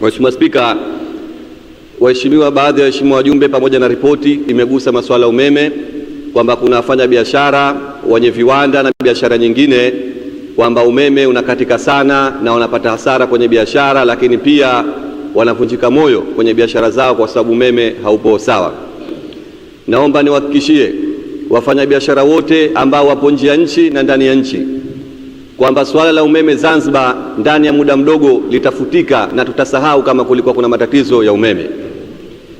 Mheshimiwa Spika, waheshimiwa, baadhi ya waheshimiwa wajumbe pamoja na ripoti imegusa masuala ya umeme, kwamba kuna wafanya biashara wenye viwanda na biashara nyingine kwamba umeme unakatika sana na wanapata hasara kwenye biashara, lakini pia wanavunjika moyo kwenye biashara zao kwa sababu umeme haupo sawa. Naomba niwahakikishie wafanyabiashara wote ambao wapo nje ya nchi na ndani ya nchi kwamba swala la umeme Zanzibar ndani ya muda mdogo litafutika na tutasahau kama kulikuwa kuna matatizo ya umeme.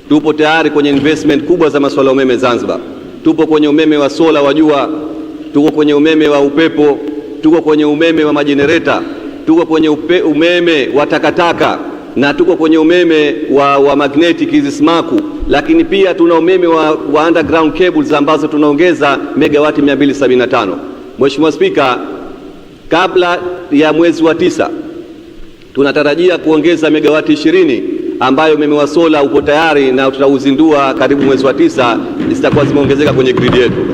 Tupo tayari kwenye investment kubwa za masuala ya umeme Zanzibar. Tupo kwenye umeme wa sola wa jua, tuko kwenye umeme wa upepo, tuko kwenye umeme wa majenereta, tuko kwenye umeme wa takataka, na tuko kwenye umeme wa magnetic hizi smaku, lakini pia tuna umeme wa underground cables ambazo tunaongeza megawati 275. Mheshimiwa Spika, kabla ya mwezi wa 9 tunatarajia kuongeza megawati 20 ambayo umeme wa sola upo tayari na tutauzindua karibu mwezi wa 9, zitakuwa zimeongezeka kwenye grid yetu.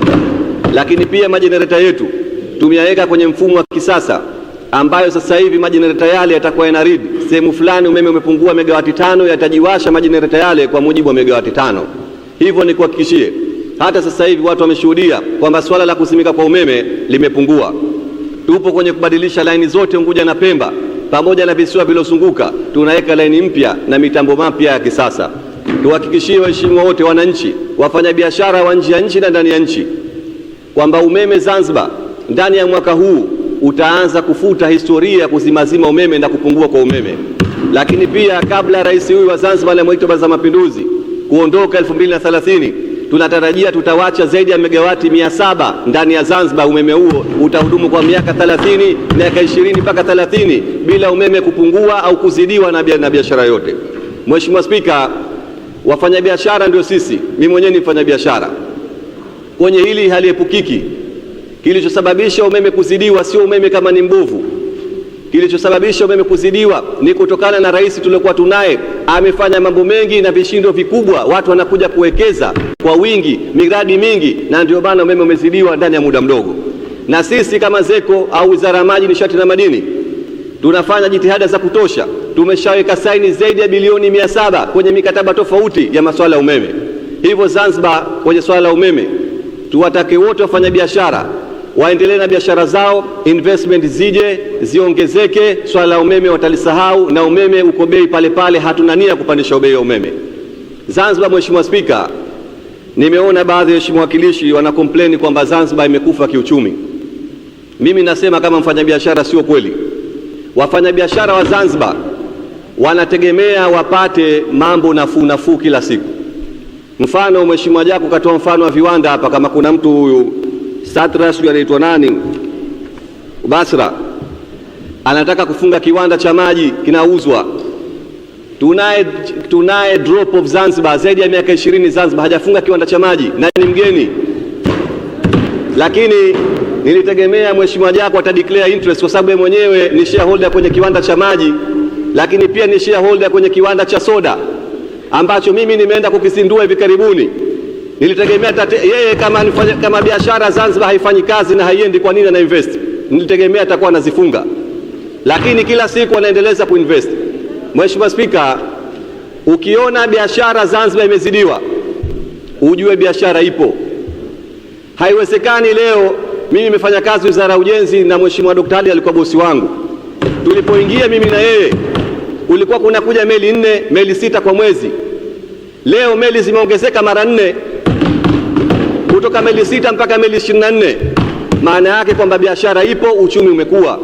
Lakini pia majenereta yetu tumeyaweka kwenye mfumo wa kisasa ambayo sasa hivi majenereta yale yatakuwa yana read sehemu fulani umeme umepungua megawati 5, yatajiwasha majenereta yale kwa mujibu wa megawati 5. Hivyo ni kuhakikishie hata sasa hivi watu wameshuhudia kwamba swala la kusimika kwa umeme limepungua. Tupo kwenye kubadilisha laini zote Unguja na Pemba pamoja na visiwa vilozunguka, tunaweka laini mpya na mitambo mapya ya kisasa. Tuhakikishie waheshimiwa wote, wananchi, wafanyabiashara wa nje ya nchi na ndani ya nchi kwamba umeme Zanzibar ndani ya mwaka huu utaanza kufuta historia ya kuzimazima umeme na kupungua kwa umeme. Lakini pia kabla rais huyu wa Zanzibar na Baraza la Mapinduzi kuondoka 2030, tunatarajia tutawacha zaidi ya megawati 700 ndani ya Zanzibar. Umeme huo utahudumu kwa miaka 30, miaka 20 mpaka 30 bila umeme kupungua au kuzidiwa na biashara yote. Mheshimiwa Spika, wafanyabiashara ndio sisi. Mimi mwenyewe ni mfanyabiashara. Kwenye hili haliepukiki. Kilichosababisha umeme kuzidiwa sio umeme kama ni mbovu. Kilichosababisha umeme kuzidiwa ni kutokana na rais tuliokuwa tunaye amefanya mambo mengi na vishindo vikubwa, watu wanakuja kuwekeza kwa wingi, miradi mingi, na ndio maana umeme umezidiwa ndani ya muda mdogo. Na sisi kama ZECO au Wizara ya Maji, Nishati na Madini tunafanya jitihada za kutosha. Tumeshaweka saini zaidi ya bilioni 700 kwenye mikataba tofauti ya masuala ya umeme. Hivyo Zanzibar kwenye swala la umeme tuwatake wote wafanyabiashara waendelee na biashara zao, investment zije ziongezeke. Swala la umeme watalisahau, na umeme uko bei pale pale, hatuna nia kupandisha bei ya umeme Zanzibar. Mheshimiwa Spika, nimeona baadhi ya waheshimiwa wakilishi wana complain kwamba Zanzibar imekufa kiuchumi. Mimi nasema kama mfanyabiashara sio kweli. Wafanyabiashara wa Zanzibar wanategemea wapate mambo nafuu kila siku. Mfano, Mheshimiwa Jaku katoa mfano wa viwanda hapa. Kama kuna mtu huyu Satras anaitwa nani Basra anataka kufunga kiwanda cha maji kinauzwa, tunaye drop of Zanzibar zaidi ya miaka 20 Zanzibar hajafunga kiwanda cha maji na ni mgeni. Lakini nilitegemea Mheshimiwa Jaku atadeclare interest kwa sababu yeye mwenyewe ni shareholder kwenye kiwanda cha maji, lakini pia ni shareholder kwenye kiwanda cha soda ambacho mimi nimeenda kukizindua hivi karibuni. Nilitegemea yeye kama biashara Zanzibar haifanyi kazi na haiendi, kwa nini ana invest? Nilitegemea atakuwa anazifunga, lakini kila siku anaendeleza kuinvest. Mheshimiwa Spika, ukiona biashara Zanzibar imezidiwa, ujue biashara ipo. Haiwezekani leo, mimi nimefanya kazi Wizara ya Ujenzi na Mheshimiwa Dr. Ali alikuwa bosi wangu. Tulipoingia mimi na yeye kulikuwa kuna kuja meli 4, meli 6 kwa mwezi. Leo meli zimeongezeka mara 4, kutoka meli 6 mpaka meli 24. Maana yake kwamba biashara ipo, uchumi umekuwa.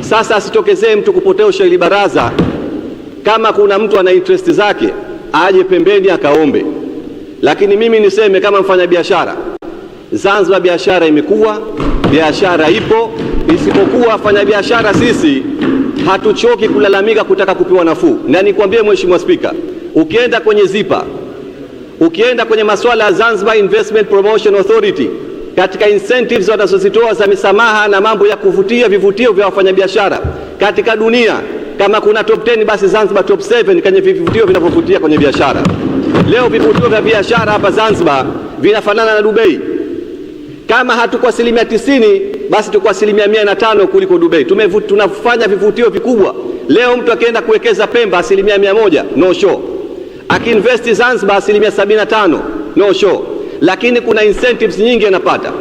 Sasa asitokezee mtu kupotosha hili baraza. Kama kuna mtu ana interest zake aje pembeni akaombe, lakini mimi niseme kama mfanya biashara, Zanzibar biashara imekuwa, biashara ipo. Isipokuwa wafanya biashara sisi hatuchoki kulalamika kutaka kupewa nafuu. Na nikwambie Mheshimiwa Spika, ukienda kwenye ZIPA, ukienda kwenye masuala ya Zanzibar Investment Promotion Authority, katika incentives wanazozitoa za misamaha na mambo ya kuvutia vivutio vya wafanyabiashara katika dunia, kama kuna top 10 basi Zanzibar top 7 kwenye vivutio vinavyovutia kwenye biashara. Leo vivutio vya biashara hapa Zanzibar vinafanana na Dubai. Kama hatuko 90%, basi tuko 105% kuliko Dubai. Tunafanya vivutio vikubwa Leo mtu akienda kuwekeza Pemba 100%, no show. Akiinvesti Zanzibar 75%, no show. Lakini kuna incentives nyingi anapata.